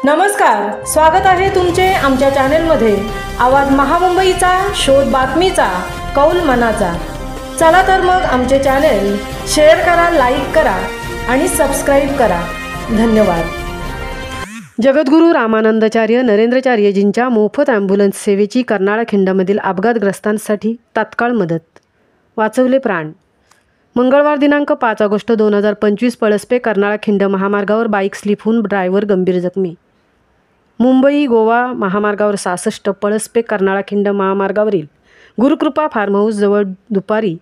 नमस्कार, स्वागत आहे तुमचे आमच्या चॅनेलमध्ये। आवाज महामुंबईचा, शोध बातमीचा, कौल मनाचा। चला तर मग आमचे चॅनेल शेअर करा, लाईक करा आणि सबस्क्राइब करा। धन्यवाद। जगद्गुरू रामानंदाचार्य नरेंद्राचार्यजींच्या मोफत ॲम्ब्युलन्स सेवेची कर्नाळा खिंडामधील अपघातग्रस्तांसाठी तात्काळ मदत, वाचवले प्राण। मंगळवार दिनांक 5 ऑगस्ट 2025 पळसपे कर्नाळा खिंड महामार्गावर बाईक स्लिप होऊन ड्रायव्हर गंभीर जखमी। मुंबई गोवा महामार्गावर 66 पळसपे कर्नाळा खिंड महामार्गावरील गुरुकृपा फार्म हाऊस जवळ दुपारी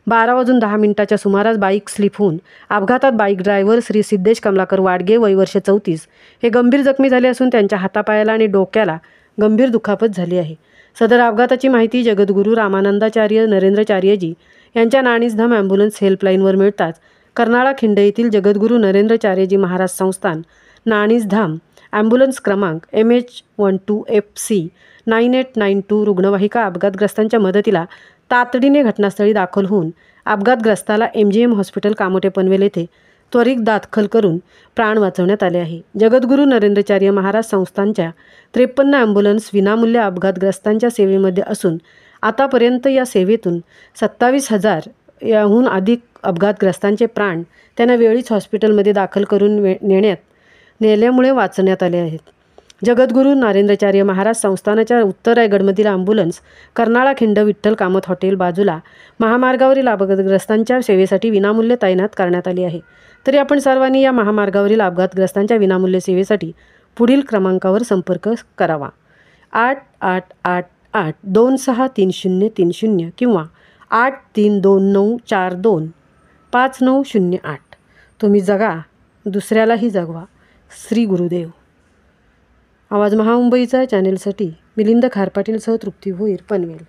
12:10 सुमारास बाईक स्लिप होऊन अपघातात बाईक ड्रायव्हर श्री सिद्धेश कमलाकर वाडगे वय वर्ष 34 हे गंभीर जखमी झाले असून त्यांच्या हातापायाला आणि डोक्याला गंभीर दुखापत झाली आहे। सदर अपघाताची माहिती जगद्गुरू रामानंदाचार्य नरेंद्राचार्यजी यांच्या नाणीजधाम ॲम्ब्युलन्स हेल्पलाईनवर मिळताच कर्नाळा खिंड येथील जगद्गुरू नरेंद्राचार्यजी महाराज संस्थान नाणीजधाम ॲम्ब्युलन्स क्रमांक MH12FC 9892 रुग्णवाहिका अपघातग्रस्तांच्या मदतीला तातडीने घटनास्थळी दाखल होऊन अपघातग्रस्ताला MGM हॉस्पिटल कामोठे पनवेल येथे त्वरित दाखल करून प्राण वाचवण्यात आले आहे। जगद्गुरू नरेंद्राचार्य महाराज संस्थानच्या 53 ॲम्ब्युलन्स विनामूल्य अपघातग्रस्तांच्या सेवेमध्ये असून आतापर्यंत या सेवेतून 27,000 याहून अधिक अपघातग्रस्तांचे प्राण त्यांना वेळीच हॉस्पिटलमध्ये दाखल करून नेल्यामुळे वाचवण्यात आले आहेत। जगद्गुरू नरेंद्राचार्य महाराज संस्थानाच्या उत्तर रायगडमधील ॲम्ब्युलन्स कर्नाळा खिंड विठ्ठल कामत हॉटेल बाजूला महामार्गावरील अपघातग्रस्तांच्या सेवेसाठी विनामूल्य तैनात करण्यात आली आहे। तरी आपण सर्वांनी या महामार्गावरील अपघातग्रस्तांच्या विनामूल्य सेवेसाठी पुढील क्रमांकावर संपर्क करावा: 8888263030 किंवा 8329425908। तुम्ही जगा, दुसऱ्यालाही जगवा। श्री गुरुदेव। आवाज महामुंबईचा चॅनेलसाठी मिलिंद खारपाटीलसह तृप्ती भोईर, पनवेल।